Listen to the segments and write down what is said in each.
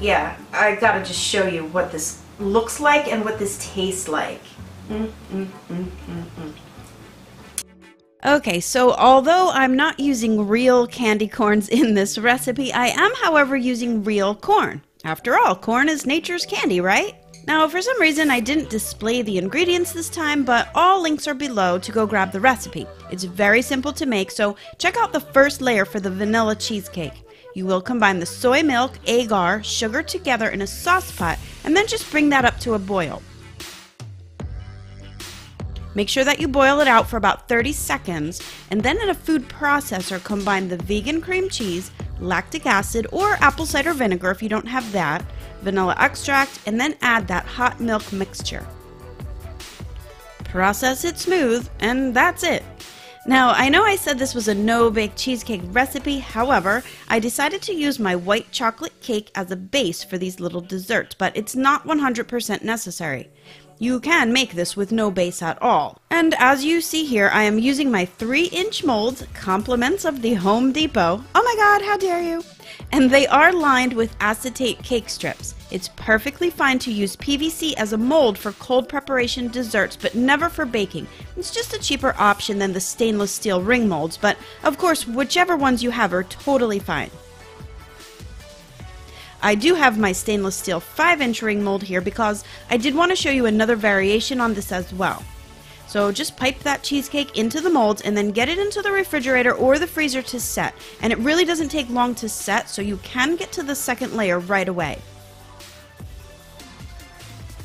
yeah, I gotta just show you what this looks like and what this tastes like. Okay, so although I'm not using real candy corns in this recipe, I am, however, using real corn. After all, corn is nature's candy, right? Now, for some reason, I didn't display the ingredients this time, but all links are below to go grab the recipe. It's very simple to make, so check out the first layer for the vanilla cheesecake. You will combine the soy milk, agar, sugar together in a sauce pot, and then just bring that up to a boil. Make sure that you boil it out for about 30 seconds, and then in a food processor, combine the vegan cream cheese, lactic acid, or apple cider vinegar if you don't have that, vanilla extract, and then add that hot milk mixture. Process it smooth, and that's it. Now, I know I said this was a no-bake cheesecake recipe, however, I decided to use my white chocolate cake as a base for these little desserts, but it's not 100% necessary. You can make this with no base at all. And as you see here, I am using my 3-inch molds, compliments of the Home Depot. Oh my god, how dare you! And they are lined with acetate cake strips. It's perfectly fine to use PVC as a mold for cold preparation desserts, but never for baking. It's just a cheaper option than the stainless steel ring molds, but of course, whichever ones you have are totally fine. I do have my stainless steel 5-inch ring mold here because I did want to show you another variation on this as well. So just pipe that cheesecake into the molds and then get it into the refrigerator or the freezer to set. And it really doesn't take long to set, so you can get to the second layer right away.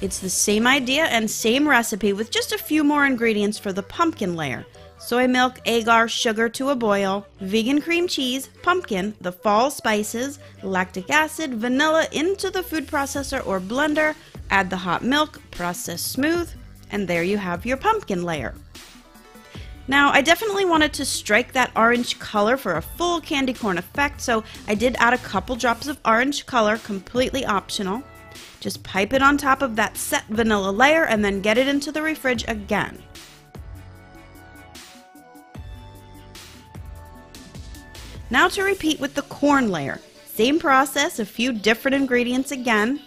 It's the same idea and same recipe with just a few more ingredients for the pumpkin layer. Soy milk, agar, sugar to a boil, vegan cream cheese, pumpkin, the fall spices, lactic acid, vanilla into the food processor or blender, add the hot milk, process smooth, and there you have your pumpkin layer. Now, I definitely wanted to strike that orange color for a full candy corn effect, so I did add a couple drops of orange color, completely optional. Just pipe it on top of that set vanilla layer and then get it into the fridge again. Now to repeat with the corn layer. Same process, a few different ingredients again.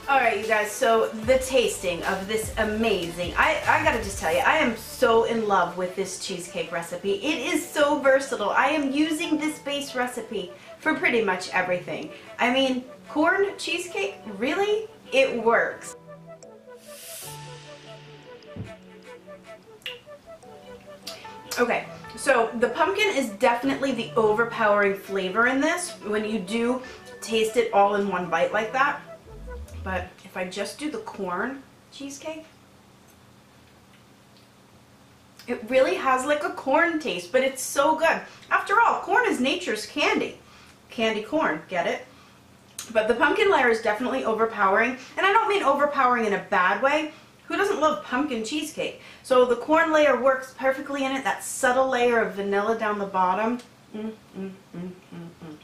Alright you guys, so the tasting of this amazing, I gotta just tell you, I am so in love with this cheesecake recipe. It is so versatile. I am using this base recipe for pretty much everything. I mean, corn cheesecake, really? It works. Okay, so the pumpkin is definitely the overpowering flavor in this when you do taste it all in one bite like that. But if I just do the corn cheesecake, it really has like a corn taste, but it's so good. After all, corn is nature's candy. Candy corn, get it? But the pumpkin layer is definitely overpowering, and I don't mean overpowering in a bad way. Who doesn't love pumpkin cheesecake? So the corn layer works perfectly in it, that subtle layer of vanilla down the bottom.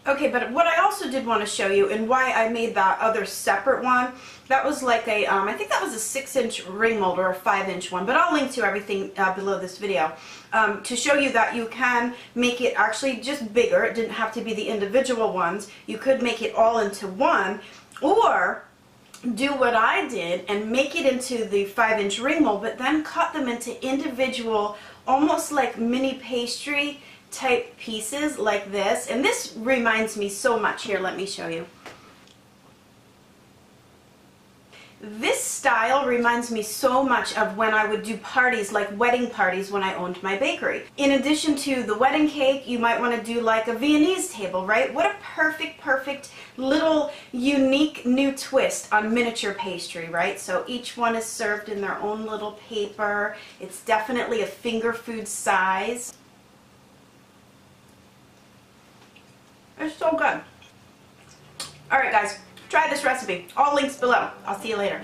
Okay, but what I also did want to show you, and why I made that other separate one, that was like a, I think that was a 6-inch ring mold or a 5-inch one, but I'll link to everything below this video to show you that you can make it actually just bigger. It didn't have to be the individual ones. You could make it all into one, or do what I did and make it into the 5-inch ring mold, but then cut them into individual, almost like mini pastry type pieces like this. And this reminds me so much. Here, let me show you. This style reminds me so much of when I would do parties, like wedding parties, when I owned my bakery. In addition to the wedding cake, you might want to do like a Viennese table, right? What a perfect little unique new twist on miniature pastry, right? So each one is served in their own little paper. It's definitely a finger food size. It's so good. All right, guys. Try this recipe. All links below. I'll see you later.